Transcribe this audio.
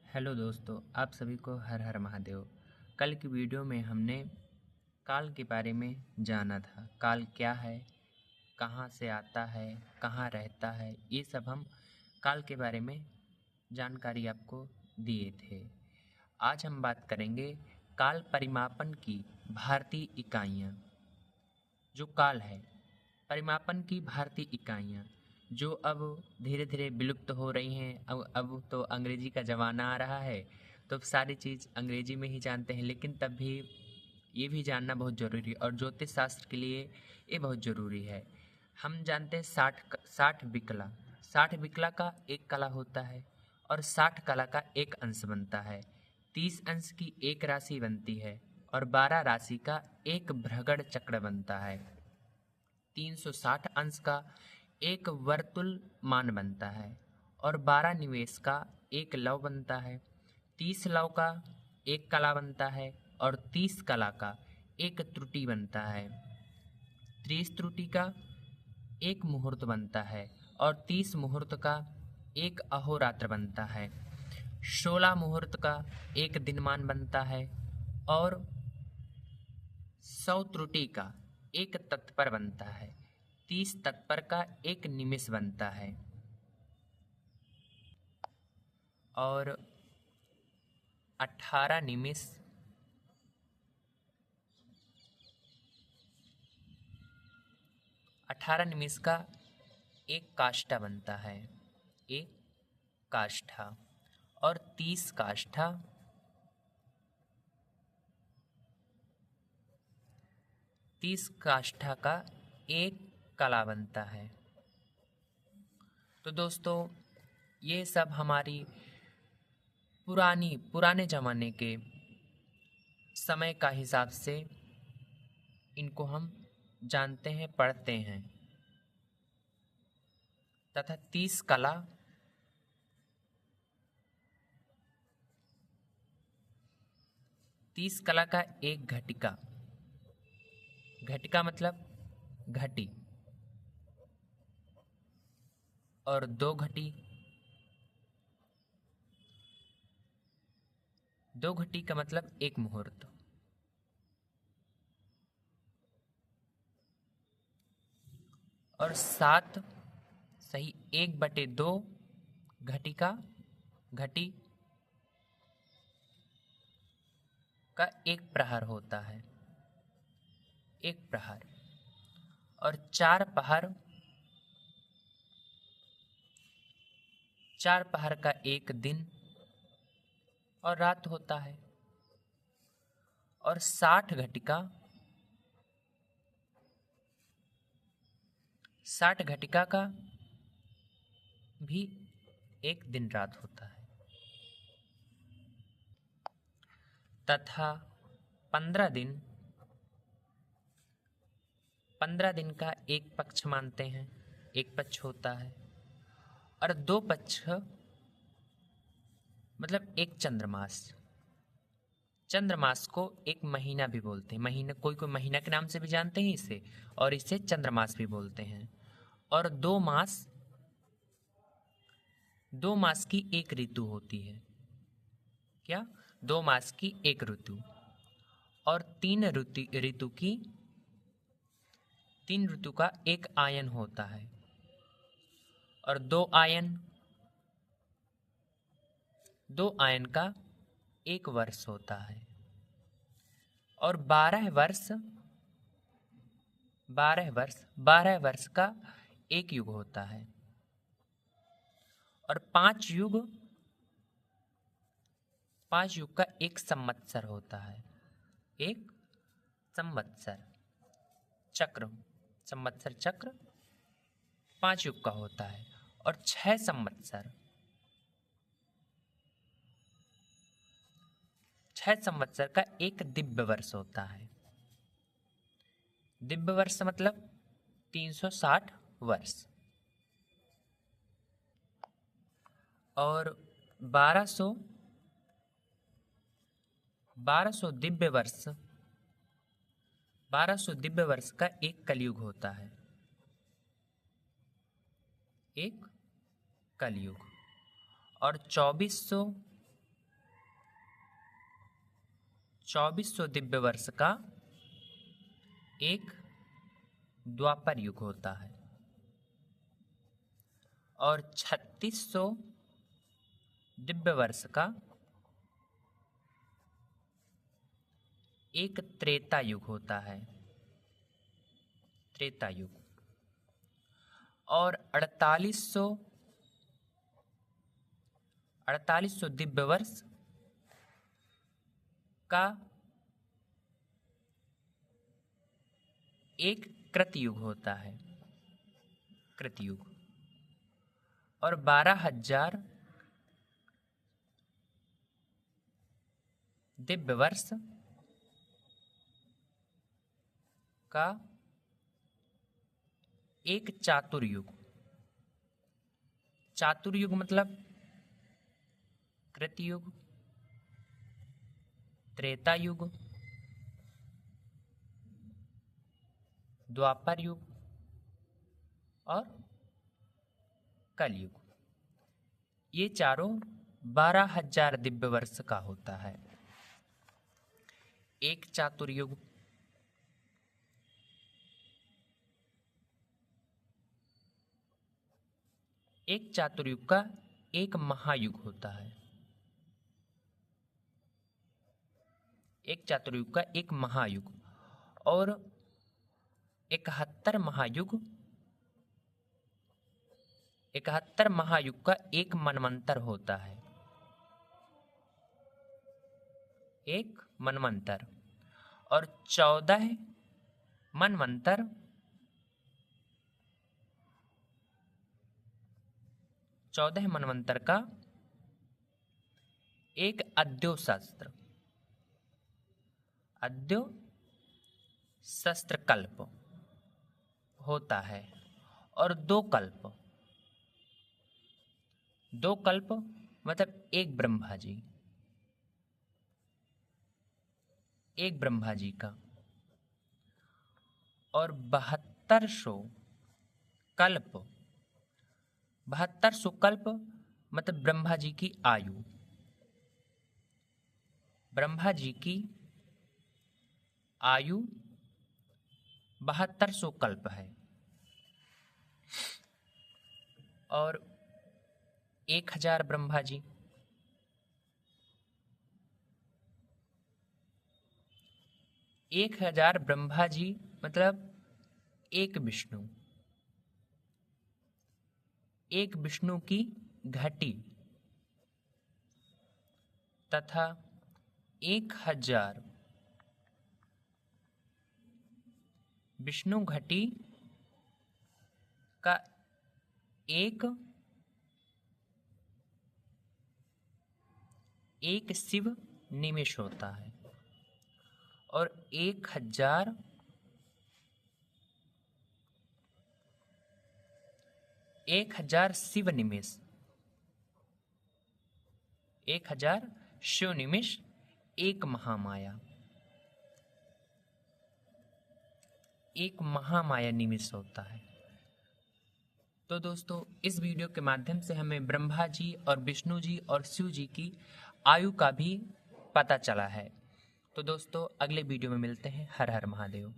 Hello दोस्तों, आप सभी को हर हर महादेव। कल की वीडियो में हमने काल के बारे में जाना था। काल क्या है, कहाँ से आता है, कहाँ रहता है, ये सब हम काल के बारे में जानकारी आपको दिए थे। आज हम बात करेंगे काल परिमापन की भारतीय इकाइयाँ। जो काल है, परिमापन की भारतीय इकाइयाँ जो अब धीरे धीरे विलुप्त हो रही हैं। अब तो अंग्रेजी का ज़माना आ रहा है, तो अब सारी चीज़ अंग्रेजी में ही जानते हैं, लेकिन तब भी ये भी जानना बहुत ज़रूरी है और ज्योतिष शास्त्र के लिए ये बहुत ज़रूरी है। हम जानते हैं 60 विकला। 60 विकला का एक कला होता है और 60 कला का एक अंश बनता है। 30 अंश की एक राशि बनती है और 12 राशि का एक भ्रगड़ चक्र बनता है। 360 अंश का एक वर्तुल मान बनता है और 12 निवेश का एक लव बनता है। 30 लव का एक कला बनता है और 30 कला का एक त्रुटि बनता है। 30 त्रुटि का एक मुहूर्त बनता है और 30 मुहूर्त का एक अहोरात्र बनता है। 16 मुहूर्त का एक दिनमान बनता है और 100 त्रुटि का एक तत्पर बनता है। 30 तत्पर का एक निमिष बनता है और 18 निमिष 18 निमिष का एक काष्ठा बनता है। एक काष्ठा और 30 काष्ठा 30 काष्ठा का एक कला बनता है। तो दोस्तों, ये सब हमारी पुराने ज़माने के समय का हिसाब से इनको हम जानते हैं, पढ़ते हैं। तथा 30 कला 30 कला का एक घटिका। घटिका मतलब घटी और 2 घटी। 2 घटी का मतलब एक मुहूर्त और 7 सही 1/2 घटिका घटी का एक प्रहर होता है। एक प्रहर और 4 पहर 4 पहर का एक दिन और रात होता है और 60 घटिका 60 घटिका का भी एक दिन रात होता है तथा 15 दिन 15 दिन का एक पक्ष मानते हैं। एक पक्ष होता है और 2 पक्ष मतलब एक चंद्रमास। चंद्रमास को एक महीना भी बोलते हैं। महीना कोई कोई महीना के नाम से भी जानते हैं इसे, और इसे चंद्रमास भी बोलते हैं। और 2 मास की एक ऋतु होती है। क्या? 2 मास की एक ऋतु और 3 ऋतु का एक आयन होता है और 2 आयन का एक वर्ष होता है और 12 वर्ष का एक युग होता है और 5 युग का एक संवत्सर होता है। एक संवत्सर चक्र, संवत्सर चक्र 5 युग का होता है और 6 संवत्सर का एक दिव्य वर्ष होता है। दिव्य वर्ष मतलब 360 वर्ष और 1200 दिव्य वर्ष का एक कलयुग होता है। एक कलयुग और 2400 2400 दिव्य वर्ष का एक द्वापर युग होता है और 3600 दिव्य वर्ष का एक त्रेता युग होता है, त्रेता युग। और 4800 दिव्य वर्ष का एक कृतयुग होता है, कृतयुग। और 12,000 दिव्य वर्ष का एक चातुर्युग। चातुर्युग मतलब कृतयुग, त्रेता युग, द्वापर युग और कलयुग। ये चारों 12,000 दिव्य वर्ष का होता है। एक चातुर्युग, एक चातुर्युग का एक महायुग होता है, एक चातुर्युग का एक महायुग। और 71 महायुग, 71 महायुग का एक मनवंतर होता है, एक मनवंतर। और 14 मनवंतर, 14 मनवंतर का एक अद्यो शस्त्र, अद्यो शस्त्र कल्प होता है। और 2 कल्प, 2 कल्प मतलब एक ब्रह्मा जी, एक ब्रह्मा जी का। और 7200 कल्प, 7200 कल्प मतलब ब्रह्मा जी की आयु, ब्रह्मा जी की आयु 7200 कल्प है। और 1000 ब्रह्मा जी, 1000 ब्रह्मा जी मतलब एक विष्णु, एक विष्णु की घटी तथा 1000 विष्णु घटी का एक शिव निमिष होता है। और 1000 शिव निमिष, 1000 शिव निमिष एक महामाया, एक महामाया निमिष होता है। तो दोस्तों, इस वीडियो के माध्यम से हमें ब्रह्मा जी और विष्णु जी और शिव जी की आयु का भी पता चला है। तो दोस्तों, अगले वीडियो में मिलते हैं। हर हर महादेव।